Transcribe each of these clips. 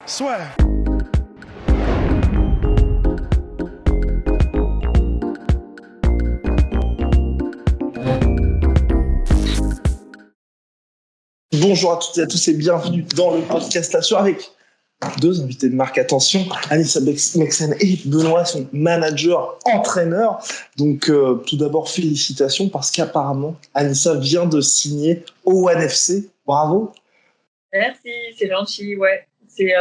Soit. Bonjour à toutes et à tous et bienvenue dans le podcast La Sueur avec deux invités de marque. Attention, Anissa Meksen et Benoît sont manager, entraîneurs. Donc tout d'abord félicitations parce qu'apparemment Anissa vient de signer au One FC. Bravo. Merci, c'est gentil, ouais. C'est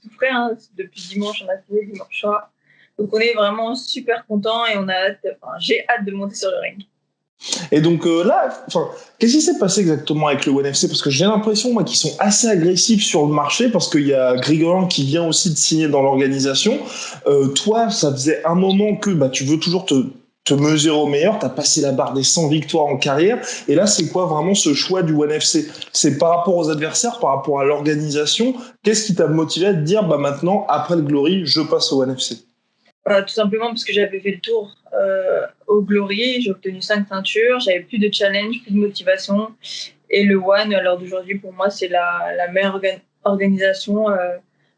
tout frais, hein. Depuis dimanche, on a signé dimanche soir. Donc on est vraiment super contents et j'ai hâte de monter sur le ring. Et donc qu'est-ce qui s'est passé exactement avec le One FC? Parce que j'ai l'impression, moi, qu'ils sont assez agressifs sur le marché parce qu'il y a Grigoran qui vient aussi de signer dans l'organisation. Toi, ça faisait un moment que tu veux toujours te mesurer au meilleur, tu as passé la barre des 100 victoires en carrière, et là, c'est quoi vraiment ce choix du One FC? C'est par rapport aux adversaires, par rapport à l'organisation? Qu'est-ce qui t'a motivé à te dire, maintenant, après le Glory, je passe au One FC? Tout simplement parce que j'avais fait le tour au Glory, j'ai obtenu 5 ceintures, j'avais plus de challenge, plus de motivation, et le One, à l'heure d'aujourd'hui, pour moi, c'est la meilleure organisation.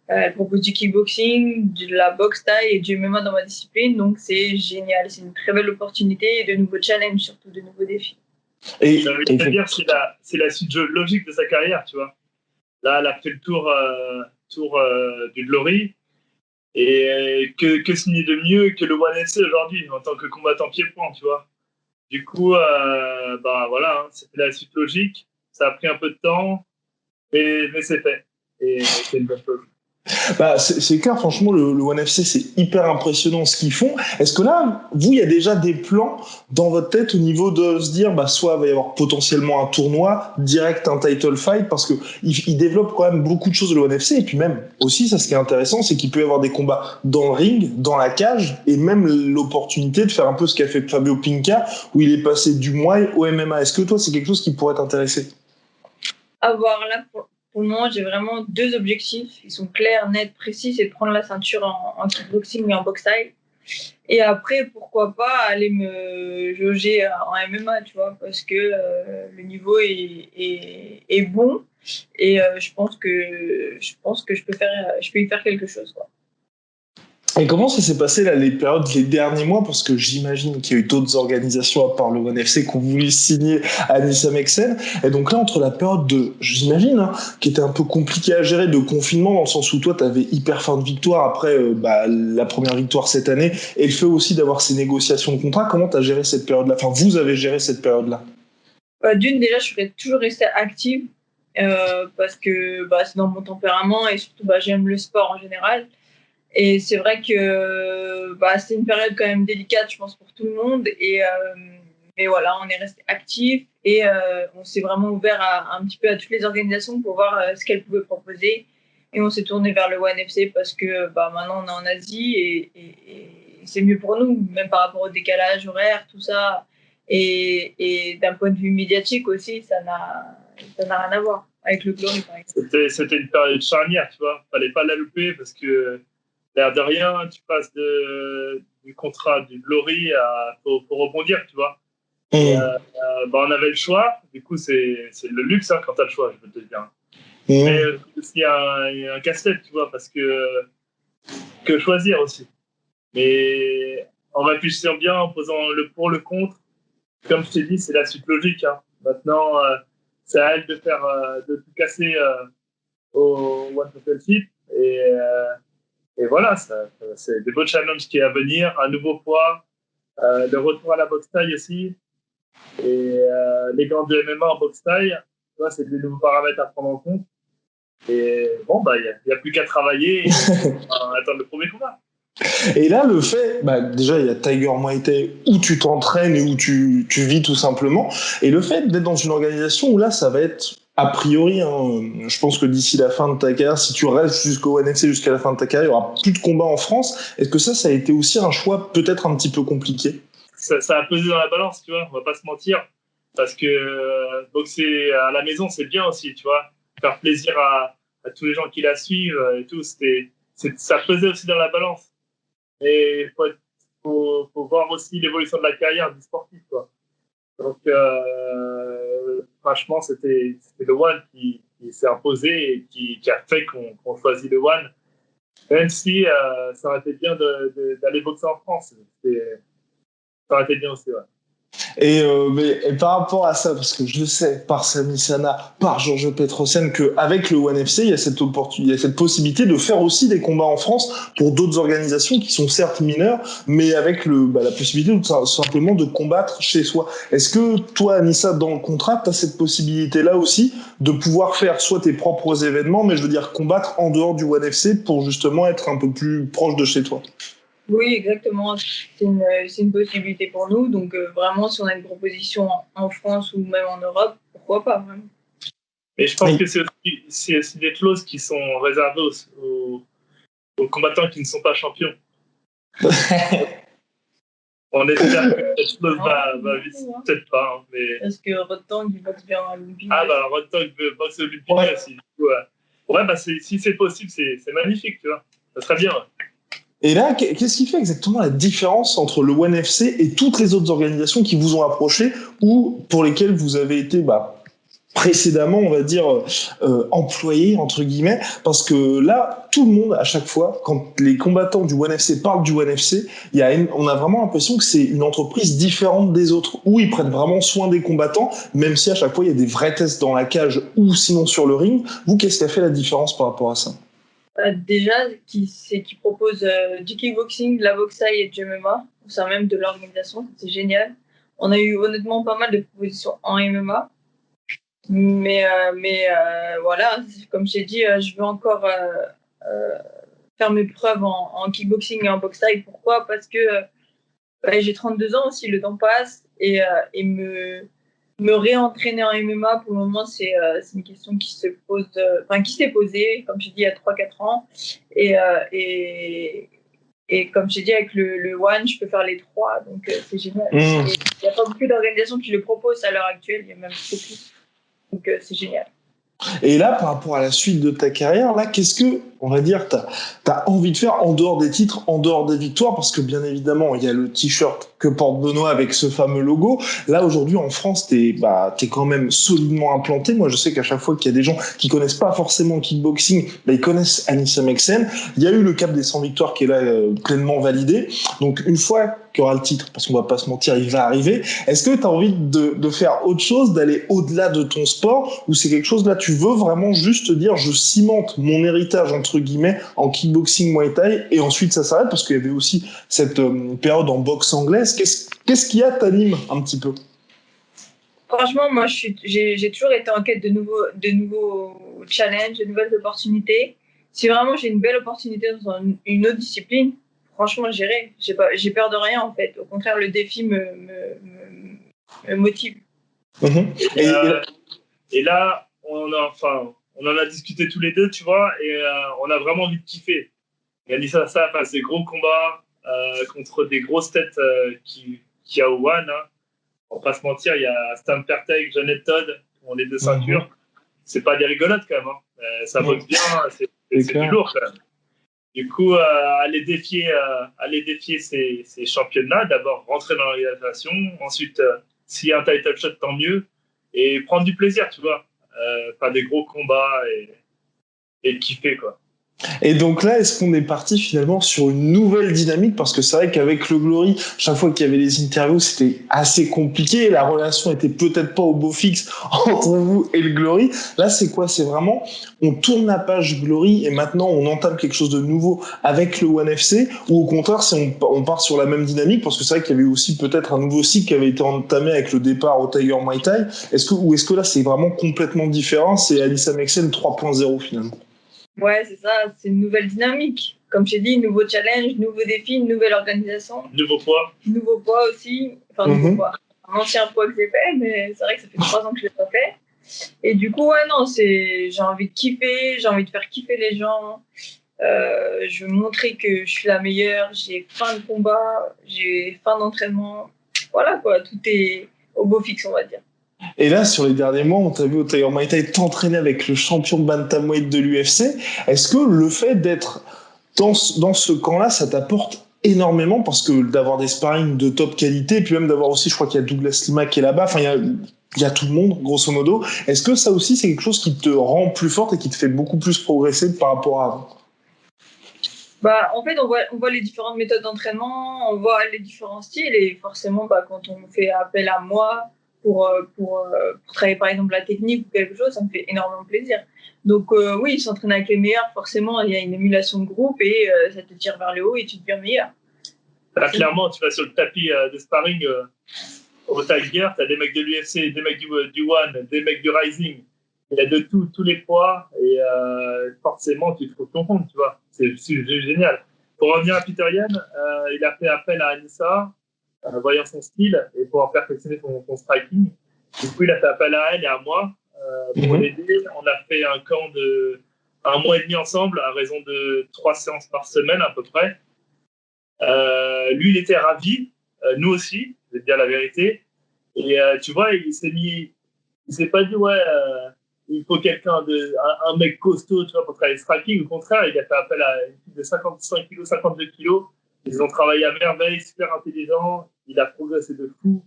Elle propose du kickboxing, de la boxe taille et du MMA dans ma discipline, donc c'est génial, c'est une très belle opportunité et de nouveaux challenges, surtout de nouveaux défis. Et dire, c'est la suite logique de sa carrière, tu vois. Là, elle a fait le tour du Glory, et que signer de mieux que le One FC aujourd'hui en tant que combattant pied-point, tu vois. Du coup, voilà, c'était la suite logique. Ça a pris un peu de temps, mais c'est fait. Et c'est une bonne chose. C'est clair, franchement, le One FC, c'est hyper impressionnant ce qu'ils font. Est-ce que là, vous, il y a déjà des plans dans votre tête au niveau de se dire, soit il va y avoir potentiellement un tournoi, direct un title fight, parce que ils développent quand même beaucoup de choses le One FC, et puis même aussi, ça, ce qui est intéressant, c'est qu'il peut y avoir des combats dans le ring, dans la cage, et même l'opportunité de faire un peu ce qu'a fait Fabio Pinca, où il est passé du Muay au MMA. Est-ce que toi, c'est quelque chose qui pourrait t'intéresser? Pour le moment, j'ai vraiment 2 objectifs. Ils sont clairs, nets, précis. C'est de prendre la ceinture en kickboxing et en boxe taille. Et après, pourquoi pas aller me jauger en MMA, tu vois, parce que le niveau est bon. Et je pense que je peux y faire quelque chose, quoi. Et comment ça s'est passé là, les derniers mois? Parce que j'imagine qu'il y a eu d'autres organisations à part le ONE FC qui ont voulu signer Anissa Meksen. Et donc là, entre la période qui était un peu compliquée à gérer, de confinement, dans le sens où toi, tu avais hyper fin de victoire après la première victoire cette année, et le fait aussi d'avoir ces négociations de contrat, comment tu as géré cette période-là? Enfin, vous avez géré cette période-là? D'une, déjà, je serais toujours restée active parce que c'est dans mon tempérament et surtout, j'aime le sport en général. Et c'est vrai que c'est une période quand même délicate, je pense, pour tout le monde. Mais voilà, on est resté actifs et on s'est vraiment ouvert un petit peu à toutes les organisations pour voir ce qu'elles pouvaient proposer. Et on s'est tourné vers le One FC parce que maintenant on est en Asie et c'est mieux pour nous, même par rapport au décalage horaire, tout ça. Et d'un point de vue médiatique aussi, ça n'a rien à voir avec le Glory, par exemple. C'était une période charnière, tu vois. Fallait pas la louper parce que l'air de rien, tu passes du contrat du Glory faut rebondir, tu vois. Et, on avait le choix. Du coup, c'est le luxe quand tu as le choix, je peux te dire. Mais il y a un casse-tête, tu vois, parce que choisir aussi. Mais en réfléchissant bien, en posant le pour, le contre, comme je t'ai dit, c'est la suite logique. Hein. Maintenant, c'est à elle de tout casser au One Championship. Et voilà, c'est des beaux challenges qui est à venir, un nouveau poids, le retour à la boxe taille aussi, et les gants de MMA en boxe taille, c'est des nouveaux paramètres à prendre en compte. Et bon, il n'y a plus qu'à travailler et attendre le premier combat. Et là, le fait, déjà, il y a Tiger Muay Thai où tu t'entraînes et où tu vis tout simplement. Et le fait d'être dans une organisation où là, ça va être a priori, je pense que d'ici la fin de ta carrière, si tu restes jusqu'au ONE FC jusqu'à la fin de ta carrière, il n'y aura plus de combats en France. Est-ce que ça a été aussi un choix peut-être un petit peu compliqué? Ça a pesé dans la balance, tu vois, on va pas se mentir. Parce que boxer à la maison, c'est bien aussi, tu vois. Faire plaisir à tous les gens qui la suivent et tout, ça pesait aussi dans la balance. Et faut voir aussi l'évolution de la carrière du sportif, quoi. Donc, franchement, c'était le One qui s'est imposé et qui a fait qu'on choisit le One. Même si ça aurait été bien d'aller boxer en France. Ça aurait été bien aussi, ouais. Et par rapport à ça, parce que je sais par Sami Sana, par Georges Petrosyan, qu'avec le ONE FC, il y a cette possibilité de faire aussi des combats en France pour d'autres organisations qui sont certes mineures, mais avec la possibilité simplement de combattre chez soi. Est-ce que toi, Anissa, dans le contrat, tu as cette possibilité-là aussi de pouvoir faire soit tes propres événements, mais je veux dire combattre en dehors du ONE FC pour justement être un peu plus proche de chez toi? Oui, exactement. C'est une possibilité pour nous. Donc, vraiment, si on a une proposition en France ou même en Europe, pourquoi pas, vraiment. Mais je pense que c'est aussi des clauses qui sont réservées aux combattants qui ne sont pas champions. On espère que cette clause va vite. Peut-être pas. Hein, mais... Parce que Rodtang, il boxe bien à l'Olympique. Ah, bah, Rodtang boxe à l'Olympique aussi. Ouais, bah, si c'est possible, c'est magnifique, tu vois. Ça serait bien, ouais. Et là, qu'est-ce qui fait exactement la différence entre le ONE FC et toutes les autres organisations qui vous ont approché ou pour lesquelles vous avez été précédemment, on va dire, employé, entre guillemets, parce que là, tout le monde, à chaque fois, quand les combattants du ONE FC parlent du ONE FC, on a vraiment l'impression que c'est une entreprise différente des autres, où ils prennent vraiment soin des combattants, même si à chaque fois, il y a des vrais tests dans la cage ou sinon sur le ring. Vous, qu'est-ce qui a fait la différence par rapport à ça ? Déjà, qui propose du kickboxing, de la boxe-thaï et du MMA, au sein même de l'organisation, c'est génial. On a eu honnêtement pas mal de propositions en MMA, mais voilà, comme j'ai dit, je veux encore faire mes preuves en kickboxing et en boxe-thaï. Pourquoi ? Parce que j'ai 32 ans aussi, le temps passe, et me réentraîner en MMA, pour le moment, c'est une question qui se pose, qui s'est posée, comme j'ai dit, il y a 3-4 ans. Et comme j'ai dit, avec le One, je peux faire les trois, donc c'est génial. Il n'y a pas beaucoup d'organisations qui le proposent à l'heure actuelle, il y a même beaucoup. Donc c'est génial. Et là, par rapport à la suite de ta carrière, là, qu'est-ce que, on va dire, t'as envie de faire en dehors des titres, en dehors des victoires? Parce que bien évidemment, il y a le t-shirt que porte Benoît avec ce fameux logo. Là, aujourd'hui, en France, t'es quand même solidement implanté. Moi, je sais qu'à chaque fois qu'il y a des gens qui connaissent pas forcément le kickboxing, ils connaissent Anissa Meksen. Il y a eu le cap des 100 victoires qui est là pleinement validé. Donc, une fois qu'il y aura le titre, parce qu'on va pas se mentir, il va arriver. Est-ce que tu as envie de faire autre chose, d'aller au-delà de ton sport, ou c'est quelque chose là, tu veux vraiment juste te dire, je cimente mon héritage entre guillemets en kickboxing, Muay Thai, et ensuite ça s'arrête, parce qu'il y avait aussi cette période en boxe anglaise. Qu'est-ce qu'il y a t'anime un petit peu? Franchement, moi, j'ai toujours été en quête de nouveaux challenges, de nouvelles opportunités. Si vraiment j'ai une belle opportunité dans une autre discipline, franchement, j'irai. J'ai peur de rien, en fait. Au contraire, le défi me motive. Et là, on en a discuté tous les deux, tu vois, et on a vraiment envie de kiffer. Anissa, ça passe des gros combats contre des grosses têtes qu'il y a au One. Hein. On va pas se mentir, il y a Stan Perteg, Janet Todd, qui ont les deux ceintures. C'est pas des rigolotes, quand même. Hein. Ça boxe bien, c'est du lourd, quand même. Du coup, aller défier ces championnats, d'abord rentrer dans l'organisation, ensuite, s'il y a un title shot, tant mieux, et prendre du plaisir, tu vois. Faire des gros combats et kiffer, quoi. Et donc là, est-ce qu'on est parti finalement sur une nouvelle dynamique? Parce que c'est vrai qu'avec le Glory, chaque fois qu'il y avait les interviews, c'était assez compliqué. La relation était peut-être pas au beau fixe entre vous et le Glory. Là, c'est quoi? C'est vraiment, on tourne la page Glory et maintenant on entame quelque chose de nouveau avec le ONE FC, ou au contraire, on part sur la même dynamique? Parce que c'est vrai qu'il y avait aussi peut-être un nouveau cycle qui avait été entamé avec le départ au Tiger Muay Thai. Est-ce que là, c'est vraiment complètement différent? C'est Anissa Meksen 3.0 finalement? Ouais, c'est ça, c'est une nouvelle dynamique. Comme j'ai dit, nouveau challenge, nouveau défi, une nouvelle organisation. Nouveau poids. Nouveau poids aussi. Enfin, nouveau poids. Un ancien poids que j'ai fait, mais c'est vrai que ça fait 3 ans que je ne l'ai pas fait. Et du coup, j'ai envie de kiffer, j'ai envie de faire kiffer les gens. Je veux montrer que je suis la meilleure, j'ai faim de combat, j'ai faim d'entraînement. Voilà quoi, tout est au beau fixe, on va dire. Et là, sur les derniers mois, on t'a vu au Tiger Muay Thai t'entraîner avec le champion bantamweight de l'UFC. Est-ce que le fait d'être dans ce camp-là, ça t'apporte énormément, parce que d'avoir des sparring de top qualité, et puis même d'avoir aussi, je crois qu'il y a Douglas Lima qui est là-bas, enfin, il y a il y a tout le monde, grosso modo. Est-ce que ça aussi, c'est quelque chose qui te rend plus forte et qui te fait beaucoup plus progresser par rapport à avant? En fait, on voit les différentes méthodes d'entraînement, on voit les différents styles et forcément, quand on fait appel à moi pour travailler par exemple la technique ou quelque chose, ça me fait énormément plaisir. Donc oui, s'entraîner avec les meilleurs, forcément, il y a une émulation de groupe et ça te tire vers le haut et tu deviens meilleur. Là, clairement, tu vas sur le tapis de sparring au Tiger, tu as des mecs de l'UFC, des mecs du One, des mecs du Rising. Il y a de tous les poids et forcément, tu trouves ton compte, tu vois. C'est génial. Pour revenir à Peter Yan, il a fait appel à Anissa, voyant son style et pour perfectionner son striking. Du coup, il a fait appel à elle et à moi pour l'aider. On a fait un camp de 1 mois et demi ensemble à raison de 3 séances par semaine à peu près. Lui, il était ravi, nous aussi, je vais te dire la vérité. Et tu vois, il s'est pas dit, il faut un mec costaud, tu vois, pour travailler le striking. Au contraire, il a fait appel à une fille de 55 kilos, 52 kilos. Ils ont travaillé à merveille, super intelligent. Il a progressé de fou.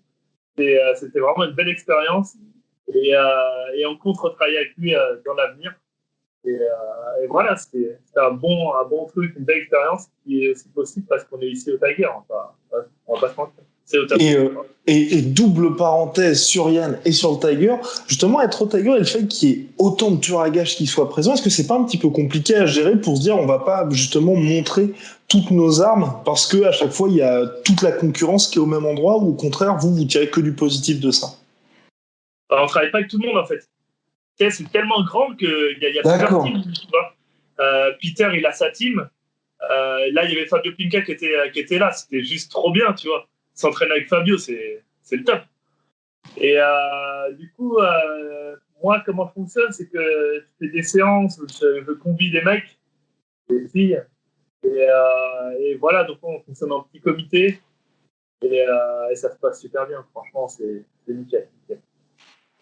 C'était vraiment une belle expérience. Et on compte retravailler avec lui dans l'avenir. Et voilà, c'était un bon truc, une belle expérience qui est aussi possible parce qu'on est ici au Tiger. On va pas se mentir. C'est au et double parenthèse sur Yann et sur le Tiger, justement, être au Tiger et le fait qu'il y ait autant de tueurs à gages qui soient présents, est-ce que c'est pas un petit peu compliqué à gérer pour se dire on va pas justement montrer toutes nos armes parce que à chaque fois il y a toute la concurrence qui est au même endroit ou au contraire vous tirez que du positif de ça? Alors, on travaille pas avec tout le monde en fait. C'est tellement grand qu'il y a plusieurs teams, tu vois. Peter, il a sa team. Là, il y avait Fabio Pinca qui était là. C'était juste trop bien, tu vois. S'entraîner avec Fabio, c'est le top. Et du coup, moi, comment je fonctionne, c'est que je fais des séances où je convie des mecs, des filles. Et voilà, donc on fonctionne en petit comité. Et ça se passe super bien. Franchement, c'est nickel.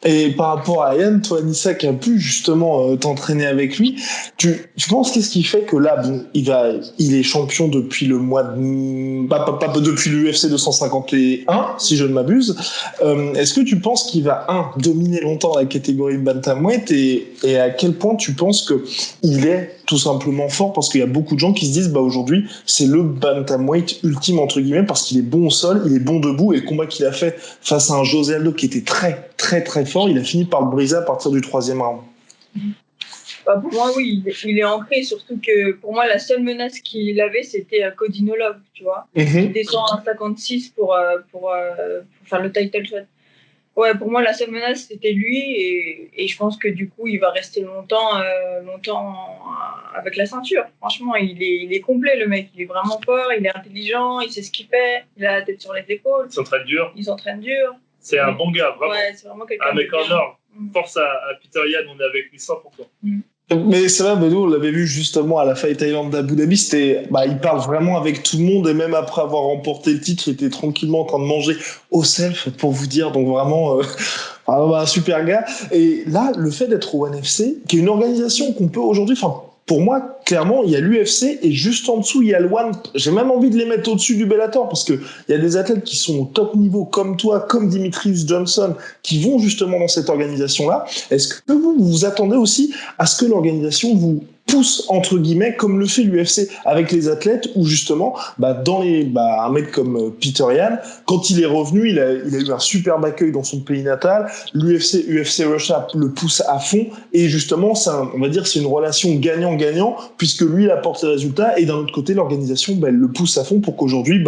Et par rapport à Yann, toi, Anissa, qui a pu justement t'entraîner avec lui, tu penses qu'est-ce qui fait que là, bon, il est champion depuis le mois de, pas depuis l'UFC 251, si je ne m'abuse. Est-ce que tu penses qu'il va dominer longtemps la catégorie bantamweight et à quel point tu penses que il est tout simplement fort parce qu'il y a beaucoup de gens qui se disent aujourd'hui c'est le bantamweight ultime entre guillemets parce qu'il est bon au sol, il est bon debout et le combat qu'il a fait face à un José Aldo qui était très très très fort, il a fini par le briser à partir du 3e round. Pour moi oui, il est ancré, surtout que pour moi la seule menace qu'il avait c'était Cody Nolov, tu vois. Il descend à 56 pour faire le title shot. Ouais, pour moi, la seule menace, c'était lui. Et je pense que du coup, il va rester longtemps avec la ceinture. Franchement, il est complet, le mec. Il est vraiment fort, il est intelligent, il sait ce qu'il fait, il a la tête sur les épaules. Il s'entraîne dur. C'est un bon gars, vraiment. Ouais, c'est vraiment quelqu'un un mec en or. Force à Peter Yan, on est avec lui 100%. Mais c'est vrai, nous on l'avait vu justement à la Fight Island d'Abu Dhabi, il parle vraiment avec tout le monde et même après avoir remporté le titre, il était tranquillement en train de manger au self pour vous dire, donc vraiment un super gars. Et là, le fait d'être au NFC, qui est une organisation qu'on peut aujourd'hui, pour moi, clairement, il y a l'UFC et juste en dessous, il y a le One. J'ai même envie de les mettre au-dessus du Bellator parce que il y a des athlètes qui sont au top niveau, comme toi, comme Demetrius Johnson, qui vont justement dans cette organisation-là. Est-ce que vous vous attendez aussi à ce que l'organisation vous pousse, entre guillemets, comme le fait l'UFC avec les athlètes, où justement, un mec comme Peter Yan, quand il est revenu, il a eu un superbe accueil dans son pays natal. UFC Russia le pousse à fond et justement, on va dire, c'est une relation gagnant-gagnant puisque lui, il apporte les résultats et d'un autre côté, l'organisation, elle le pousse à fond pour qu'aujourd'hui,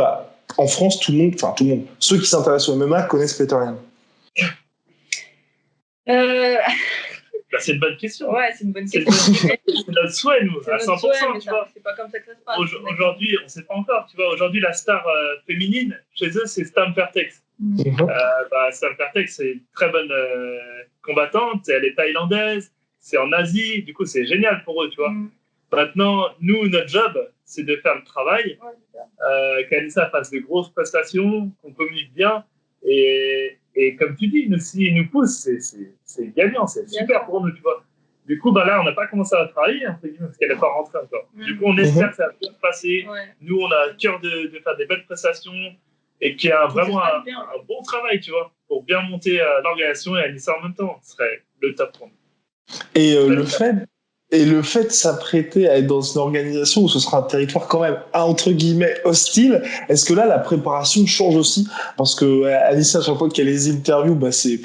en France, tout le monde, ceux qui s'intéressent au MMA connaissent Peter Yan. C'est une bonne question. Ouais, c'est une bonne question. C'est notre souhait, nous, à 100%. Souhait, tu vois. C'est pas comme ça que ça se passe. Aujourd'hui, on ne sait pas encore. Tu vois, aujourd'hui, la star féminine, chez eux, c'est Stam Fairtex. Stam Fairtex, c'est une très bonne combattante. Elle est thaïlandaise. C'est en Asie. Du coup, c'est génial pour eux, tu vois. Maintenant, nous, notre job, c'est de faire le travail. Qu'Anissa fasse de grosses prestations, qu'on communique bien. Et comme tu dis, s'ils nous poussent, c'est gagnant, c'est super pour nous, tu vois. Du coup, là, on n'a pas commencé à travailler, parce qu'elle n'est pas rentrée encore. Du coup, on espère que ça va bien se passer. Ouais. Nous, on a à cœur de faire des belles prestations, et qui a vraiment un bon travail, tu vois, pour bien monter l'organisation et Anissa en même temps. Ce serait le top pour nous. Et le fait de s'apprêter à être dans une organisation où ce sera un territoire quand même entre guillemets hostile, est-ce que là la préparation change aussi? Parce que Anissa, à chaque fois qu'il y a les interviews, c'est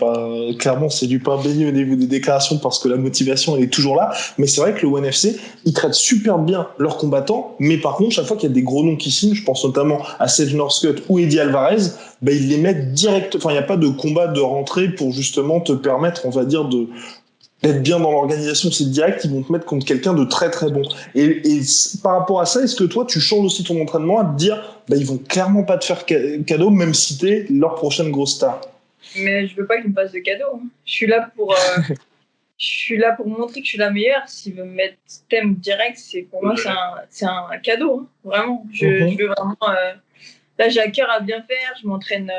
clairement c'est du pain béni au niveau des déclarations parce que la motivation elle est toujours là. Mais c'est vrai que le ONE FC ils traitent super bien leurs combattants, mais par contre chaque fois qu'il y a des gros noms qui signent, je pense notamment à Sage Northcutt ou Eddie Alvarez, ils les mettent direct. Enfin il n'y a pas de combat de rentrée pour justement te permettre, on va dire d'être bien dans l'organisation, c'est direct, ils vont te mettre contre quelqu'un de très très bon. Et par rapport à ça, est-ce que toi, tu changes aussi ton entraînement à te dire, ils vont clairement pas te faire cadeau, même si t'es leur prochaine grosse star? Mais je veux pas qu'ils me fassent de cadeau. Je suis là pour, montrer que je suis la meilleure. S'ils veulent me mettre thème direct, pour moi, c'est un cadeau. Vraiment. Je veux vraiment. Là, j'ai à cœur à bien faire. Je m'entraîne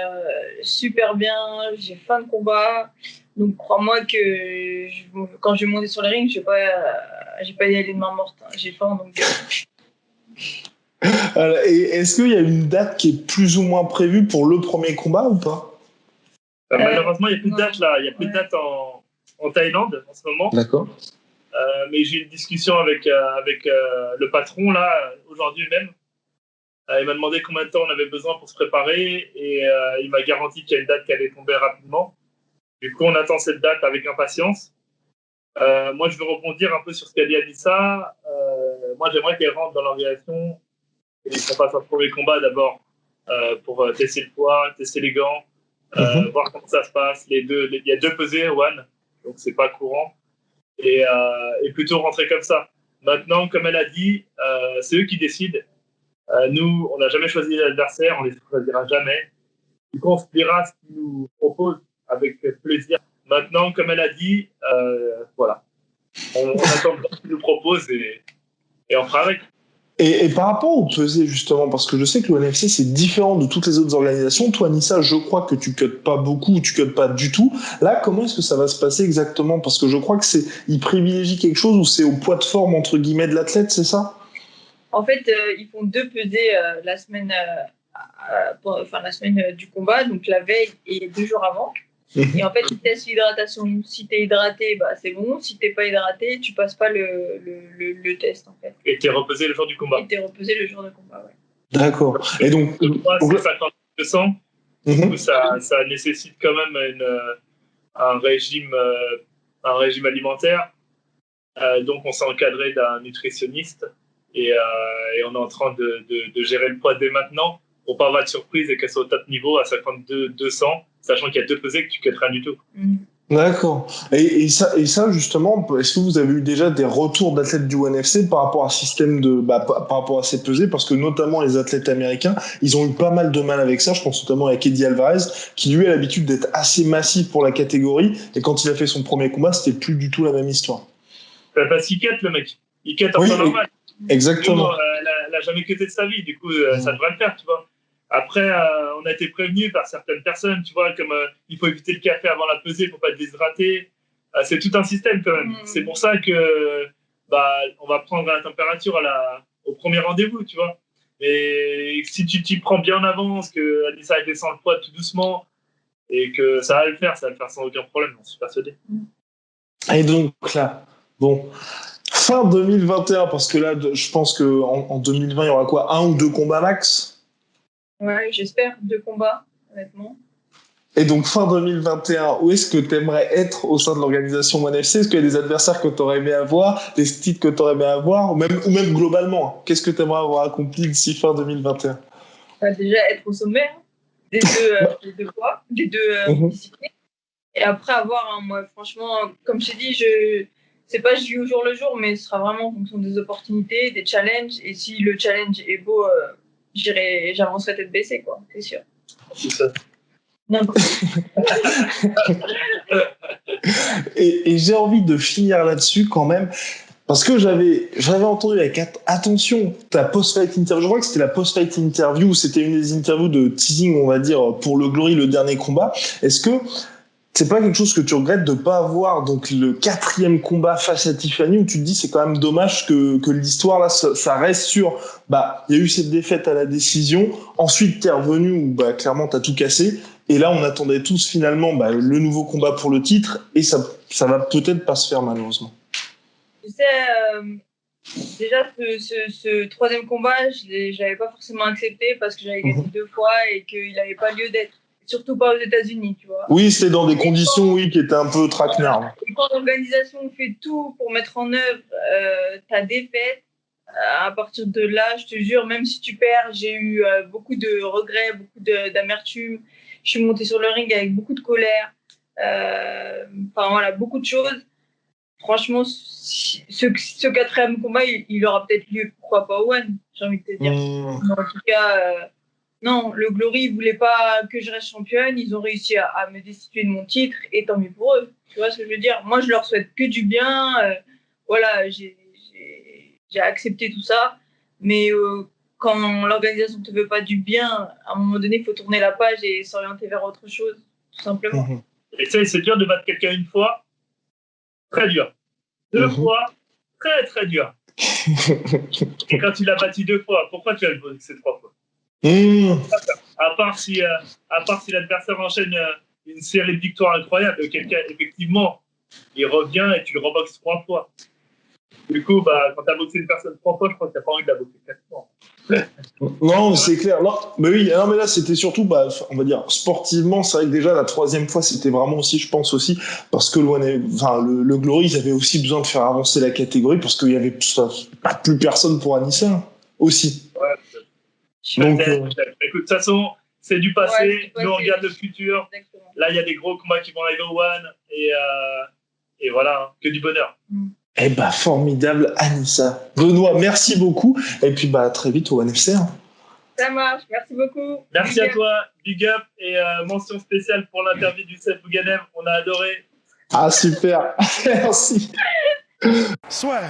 super bien. J'ai faim de combat. Donc, crois-moi que quand je vais monter sur le ring, je vais pas y aller de main morte. Hein. J'ai faim, donc... Et est-ce qu'il y a une date qui est plus ou moins prévue pour le premier combat ou pas? Malheureusement, il n'y a plus de date là. Il n'y a plus de date en Thaïlande en ce moment. D'accord. Mais j'ai eu une discussion avec le patron là, aujourd'hui même. Il m'a demandé combien de temps on avait besoin pour se préparer et il m'a garanti qu'il y a une date qui allait tomber rapidement. Du coup, on attend cette date avec impatience. Moi, je veux rebondir un peu sur ce qu'a dit Anissa. Moi, j'aimerais qu'elle rentre dans l'organisation et qu'on fasse un premier combat d'abord pour tester le poids, tester les gants, voir comment ça se passe. Il y a 2 pesées, One, donc c'est pas courant. Et plutôt rentrer comme ça. Maintenant, comme elle a dit, c'est eux qui décident. Nous, on n'a jamais choisi l'adversaire, on ne les choisira jamais. Du coup, on se dira ce qu'ils nous proposent avec plaisir. Maintenant, comme elle a dit, voilà. On attend ce qu'ils nous proposent et on fera avec. Et par rapport au pesé, justement, parce que je sais que le NFC, c'est différent de toutes les autres organisations. Toi, Anissa, je crois que tu cuttes pas beaucoup ou tu cuttes pas du tout. Là, comment est-ce que ça va se passer exactement? Parce que je crois que ils privilégient quelque chose où c'est au poids de forme, entre guillemets, de l'athlète, c'est ça? En fait, ils font 2 pesées la semaine du combat, donc la veille et 2 jours avant. Et en fait, ils testent l'hydratation. Si tu es hydraté, c'est bon. Si tu n'es pas hydraté, tu passes pas le test, en fait. Et tu es repesé le jour du combat. Et tu es repesé le jour du combat, ouais. D'accord. Et donc, c'est 50 de sang. Du coup, ça nécessite quand même un régime alimentaire. Donc, on s'est encadré d'un nutritionniste et on est en train de gérer le poids dès maintenant pour pas avoir de surprise et qu'elle soit au top niveau à 52-200, sachant qu'il y a 2 pesées que tu ne rien du tout. D'accord. Et ça, justement, est-ce que vous avez eu déjà des retours d'athlètes du ONE FC par rapport à ce système par rapport à ces pesées? Parce que notamment les athlètes américains, ils ont eu pas mal de mal avec ça. Je pense notamment à Eddie Alvarez, qui lui a l'habitude d'être assez massif pour la catégorie. Et quand il a fait son premier combat, c'était plus du tout la même histoire. Parce qu'il cut, le mec. Il cut en temps normal. Exactement. Elle n'a jamais cuté de sa vie. Du coup, ça devrait le faire, tu vois. Après, on a été prévenus par certaines personnes, tu vois, comme il faut éviter le café avant la pesée pour pas être déshydraté. C'est tout un système quand même. C'est pour ça que on va prendre la température au premier rendez-vous, tu vois. Mais si tu t'y prends bien en avance, que Anissa descend le poids tout doucement et que ça va le faire sans aucun problème, j'en suis persuadé. Et donc là, bon, fin 2021, parce que là, je pense qu'en 2020, il y aura quoi, 1 ou 2 combats max? Ouais, j'espère 2 combats, honnêtement. Et donc, fin 2021, où est-ce que tu aimerais être au sein de l'organisation ONE FC? Est-ce qu'il y a des adversaires que tu aurais aimé avoir, des titres que tu aurais aimé avoir, ou même globalement, qu'est-ce que tu aimerais avoir accompli d'ici fin 2021? Déjà, être au sommet des 2 poids, des 2 disciplines. Et après, moi, franchement, comme je t'ai dit, c'est pas je vis au jour le jour, mais ce sera vraiment en fonction des opportunités, des challenges. Et si le challenge est beau, j'avancerai tête baissée, quoi, c'est sûr. C'est ça. Et j'ai envie de finir là-dessus quand même, parce que j'avais entendu avec attention ta post-fight interview. Je crois que c'était la post-fight interview, c'était une des interviews de teasing, on va dire, pour le Glory, le dernier combat. Est-ce que c'est pas quelque chose que tu regrettes de pas avoir donc le 4e combat face à Tiffany où tu te dis c'est quand même dommage que l'histoire là ça reste sur il y a eu cette défaite à la décision, ensuite t'es revenu où clairement t'as tout cassé et là on attendait tous finalement le nouveau combat pour le titre et ça va peut-être pas se faire malheureusement. Tu sais, déjà ce 3e combat j'avais pas forcément accepté parce que j'avais gagné 2 fois et qu'il n'avait pas lieu d'être. Surtout pas aux États-Unis, tu vois. Oui, c'était dans des conditions qui étaient un peu traquenardes. Et quand l'organisation fait tout pour mettre en œuvre ta défaite, à partir de là, je te jure, même si tu perds, j'ai eu beaucoup de regrets, beaucoup d'amertume. Je suis montée sur le ring avec beaucoup de colère. Beaucoup de choses. Franchement, ce 4e combat, il aura peut-être lieu, pourquoi pas One, j'ai envie de te dire. En tout cas... Non, le Glory, ils voulaient pas que je reste championne. Ils ont réussi à me destituer de mon titre et tant mieux pour eux. Tu vois ce que je veux dire? Moi, je leur souhaite que du bien. J'ai accepté tout ça. Mais quand l'organisation ne te veut pas du bien, à un moment donné, il faut tourner la page et s'orienter vers autre chose, tout simplement. Et ça, c'est dur de battre quelqu'un une fois. Très dur. 2 fois, très, très dur. Et quand tu l'as battu 2 fois, pourquoi tu as le boxé 3 fois? À part si l'adversaire enchaîne une série de victoires incroyables, quelqu'un, effectivement, il revient et tu le reboxes 3 fois. Du coup, quand tu as boxé une personne 3 fois, je crois que tu n'as pas envie de la boxer 4 fois. Non, c'est clair. Non, mais oui, non, mais là, c'était surtout, on va dire, sportivement, c'est vrai que déjà, la 3e fois, c'était vraiment aussi, je pense aussi, parce que le Glory, ils avaient aussi besoin de faire avancer la catégorie, parce qu'il y avait pas plus personne pour Anissa, aussi. Ouais. Donc, écoute, de toute façon, c'est du passé. Nous, on regarde le futur. Exactement. Là, il y a des gros combats qui vont arriver au One. Et voilà, que du bonheur. Formidable, Anissa. Benoît, merci beaucoup. Et puis, à très vite au One FC. Ça marche, merci beaucoup. Merci à toi, big up. Et mention spéciale pour l'interview du Seth Bouganem. On a adoré. Ah, super. Merci. Soit.